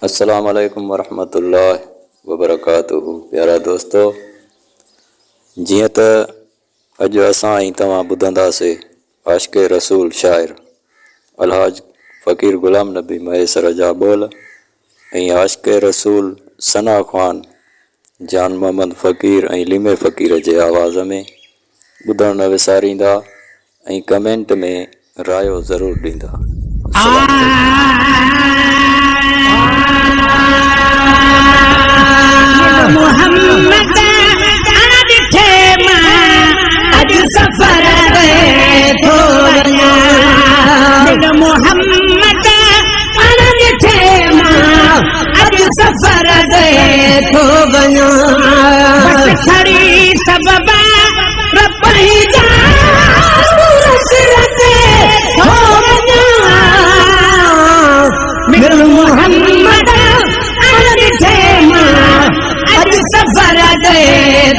अस्सलाम वालेकुम वरहमतुल्लाहि वबरकातुहू। प्यारा दोस्तों, जियां त अॼु असां ऐं तव्हां ॿुधंदासीं आशिक़े रसूल शाइर अलहाज फ़कीर गुलाम नबी महेसर जा ॿोल ऐं आशिक़े रसूल सना ख़ान जान मोहम्मद फ़कीर ऐं लिमे फ़कीर जे आवाज़ में ॿुधणु न विसारींदा ऐं कमेंट में रायो ज़रूरु ॾींदा। मोहम्मद ॾिठे मां अॼु सफ़र ते थो वञां। मोहम्मद ॾिठे मां अॼु सफ़र ते थो वञां। बस खड़ी सबबा रपई जा सूरत ते थो वञां। मिल मोहम्मद ॾिठे मां अॼु सफ़र ते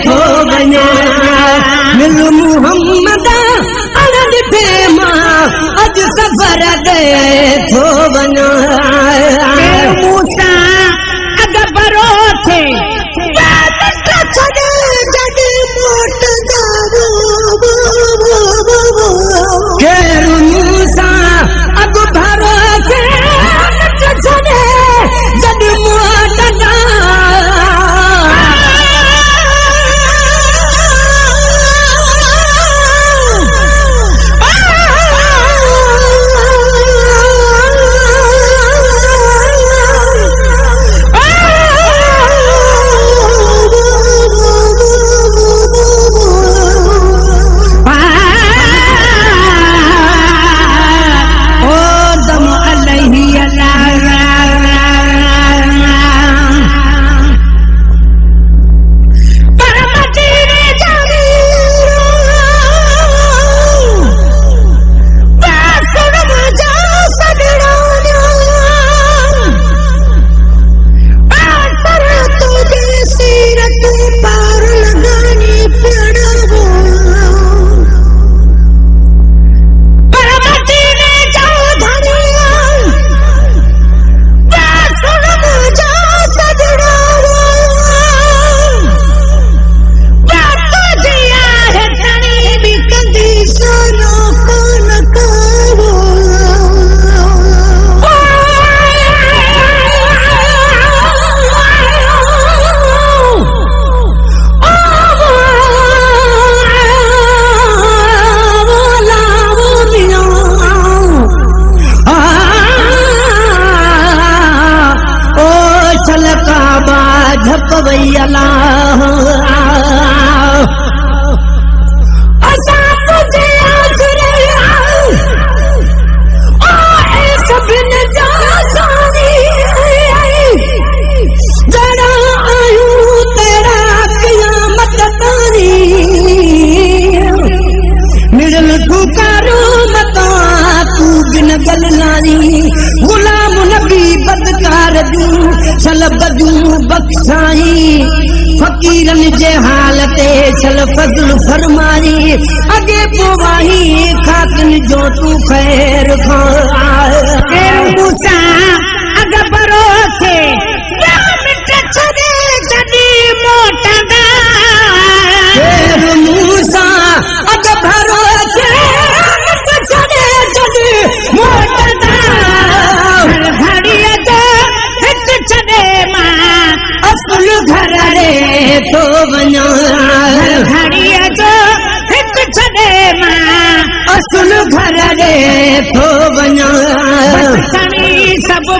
थो वञां। मिल मोहम्मद ॾिठे मां अॼु सफ़र ते थो वञां। मूंसां अॻ भरो थे केरु मूंसां अॻ भरो थे जॾहिं मोटंदा। गुलाम नबी बदकार छल बदूं बख्शाई फ़कीरन जे हाल ते छल फज़ल फरमाई। अॻे पोवाही खाकन जो तू ख़ैर खां मूंसां अॻ भरो थे जॾहिं मोटंदा। मूंसां अॻ भरो थे जॾहिं मोटंदा। घड़ीअ जो हिकु छॾे मां असुल घर रे थो वञां। घड़ीअ जो हिकु छॾे मां असुल घर रे थो वञां। खणी सभु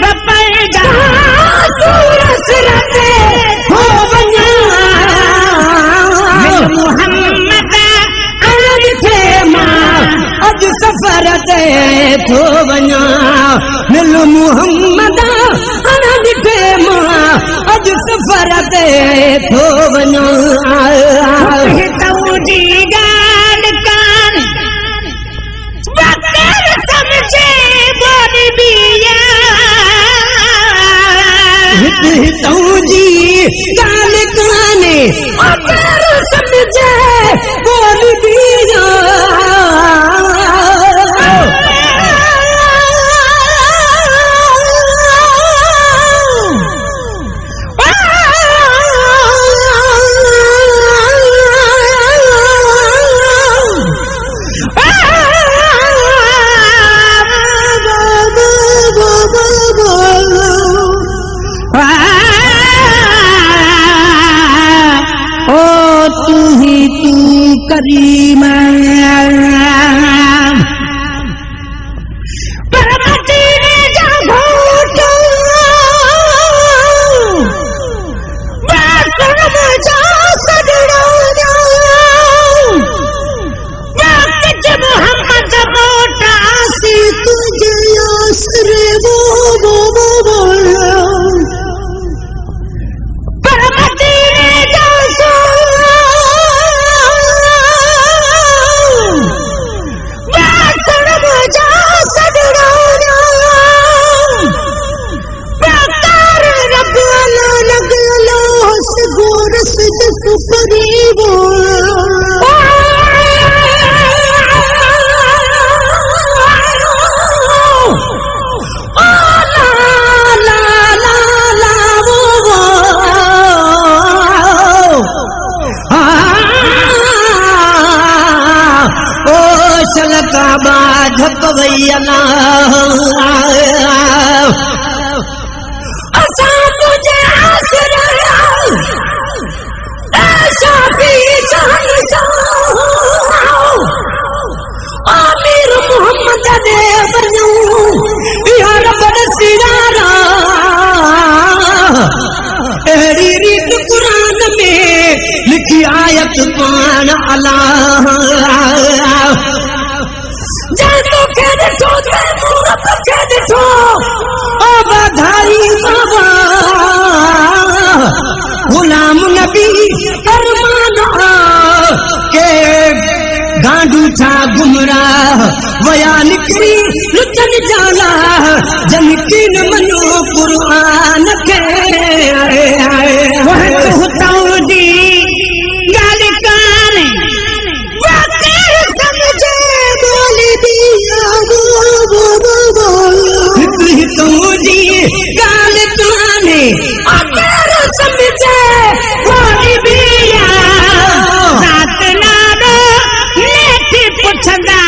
रपई जा सूरत ते थो वञां। मोहम्मद ॾिठे मां अॼु सफ़र ते थो वञां। मिल मोहम्मद ॾिठे मां अॼु सफ़र ते थो वञां। तुंहिंजी ॻाल्हि कान सम्झे बोली बिया। तुंहिंजी ॻाल्हि कान्हे सम्झे बोली बिया। करीम पर मदीने जा घोट बासुरम जा सदड़ो वक्त मोहम्मद मोटा सी तुझे आसरे वो पर मदीने जा बासुरम जा सदड़ो प्रकार रब अला लग अला गोरस जस परीवो काबा धप वैयना असा तुझे आसरा शाफी आमिर मोहम्मद दे बनु या रब सिरारा एड़ी रीत कुरान में लिखी आयत पान अल्लाह जानो के देखो मूरत के देखो ओ बधाई बाबा गुलाम नबी फरमाना के गांडू था गुमराह वया निकरी लुचन जाला जमकीन मनो कुरान के वह कहताऊं दी गाल काने वाक़ई समझे बोली दिया तुझी गाल काने अगर समझे बोली दिया साथ नारो नेठी पुछंदा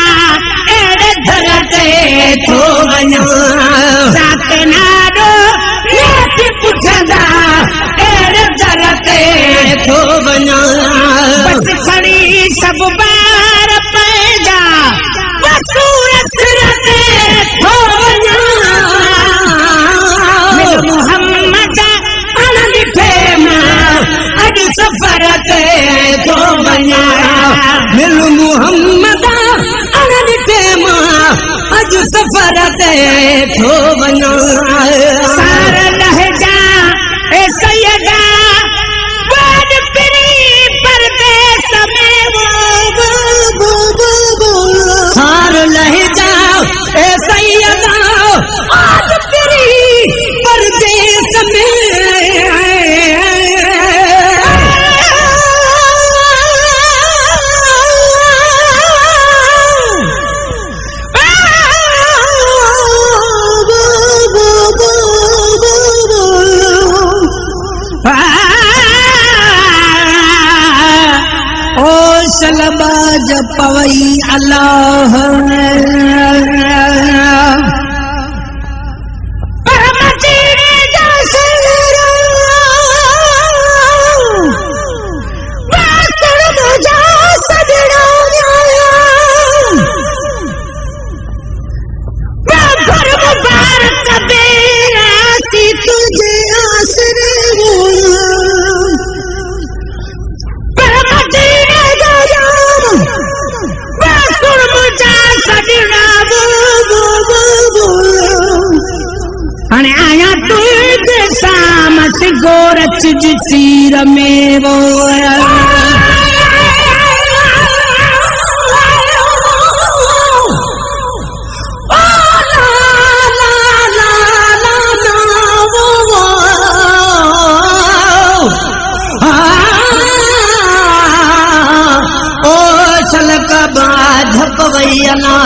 एड़े धर ते थो वञा साथ नारो नेठी पुछंदा एड़े धर ते थो वञा बस खड़ी सब बार पैदा वसूर सिर ते थो वञा मोहम्मद अन ॾिठे मां अॼु सफ़र ते थो वञा मिल मोहम्मद अन ॾिठे मां अॼु सफ़र ते थो वञा सार लहजा ए सैयदा वाद पिरी परदेस में सार लहजा ए सैयदा वाद पिरी परदेस में शलबाज पवई अल्लाह मदीने जा सदड़ा बासुरम जा सदड़ा घर मुबारक बेरा सी तुझे आसरे आया तुझे सामस गोरच जीर में वो ओ छलक बाध पवैयना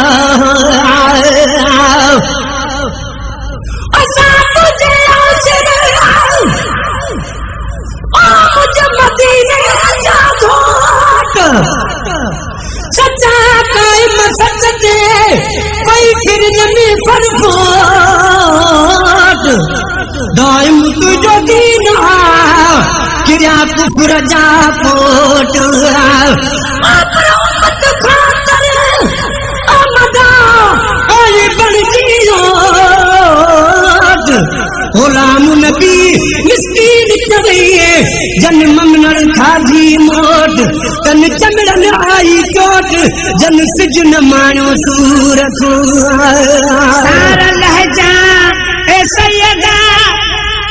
मदीने जा घोट सच्चा कायम सच दे कोई फिर नमी फरफोट दाइम तुझो दीन किरिया कुफर जा पोट पर उम्मत खातर आमदा ओए बणजी लोट गुलाम नबी मिस्कीन चवैये जन ममनर खाधी मोट तन चमड़न आई चोट जन सिजन माणो सूरत सारा लहजा ए सैयदा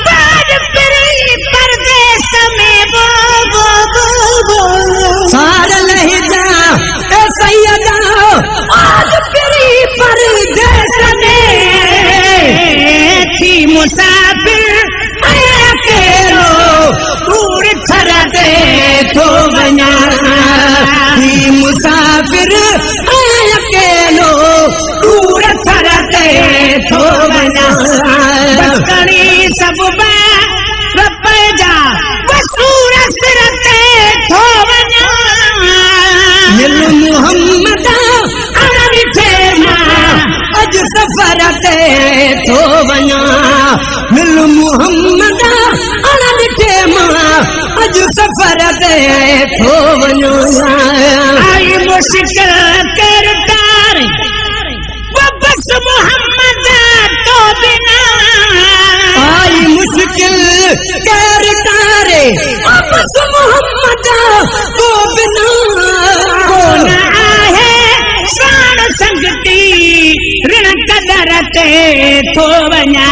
बाज परी परदेस में वो सारा लहजा ए सैयदा बाज परी परदेस में थी मुसाफिर अकेलो दूर थरते थो बना थी मुसाफिर अकेलो दूर थरते थो बना बसकड़ी सब रपजा वसूर सिरते थो बना मिल मुहम्मद अरबी ठेमा अज सफर ते थो वञा मिल मुहम्मद अरबी ठेमा अज सफर ते थो वञा आई मुश्किल किरदार बस मुहम्मद तो बिना आई मुश्किल किरदार बस मुहम्मद तो बिना कौन आहे साण संगती ऋण कदर ते थो वञा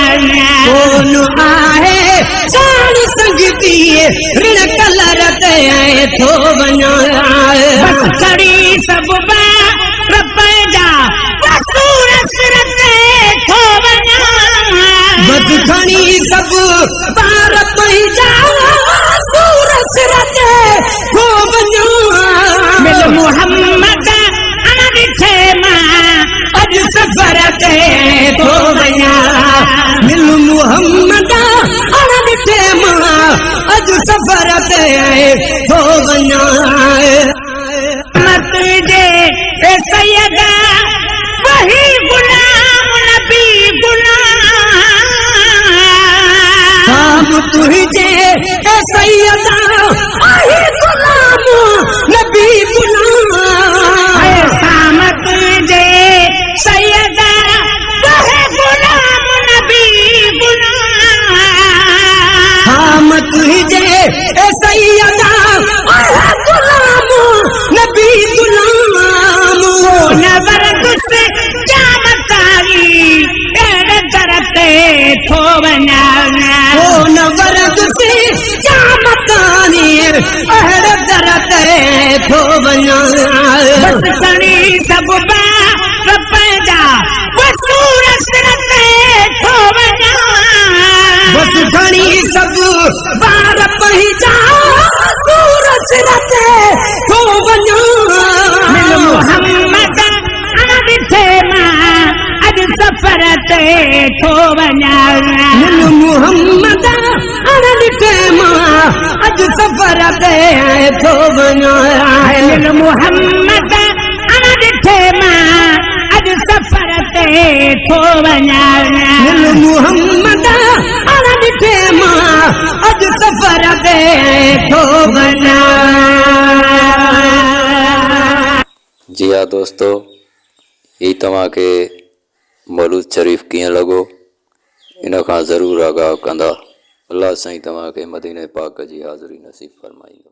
कौन आहे साण संगती ऋण कलर ते थो वञा बस खड़ी सब रपजा वसूर सिर ते थो वञा बस खड़ी सब रपजा वसूर सिर ते थो वञा मिल मुहम्मद अज सफर ते थो वञा मिल मुहम्मद अरबी ठेमा अज सफर ते थो वञा मत जे ए सैयदा वही गुलाम नबी गुलाम तुझे ए सैयदा वही गुलाम नबी गुलाम सामत जे सैयदा वही गुलाम नबी गुलाम सामत जे ए सैयदा वही गुलाम नबी गुलाम नवरत से जामतारी तेरे दरते थो वञा ओ नवरत से जामतारी तेरे दरते थो वञा बस खड़ी सब रपजा वसूर सिर ते थो वञा बस खड़ी सब रपजा वसूर सिर ते थो वञा मिल मुहम्मद अरबी ठेमा अज सफर ते थो वञा मिल मुहम्मद अरबी ठेमा अज सफर ते थो वञा मिल मुहम्मद अरबी ठेमा अज सफर ते थो वञा मिल मुहम्मद अरबी ठेमा अज सफर ते थो वञा जी हाँ दोस्तों, ये तव्हांखे मौलूद शरीफ़ कीअं लॻो इन खां ज़रूरु आगाह कंदा। अल्लाह साईं तव्हांखे मदीने पाक जी हाज़िरी नसीब फरमाईंदो।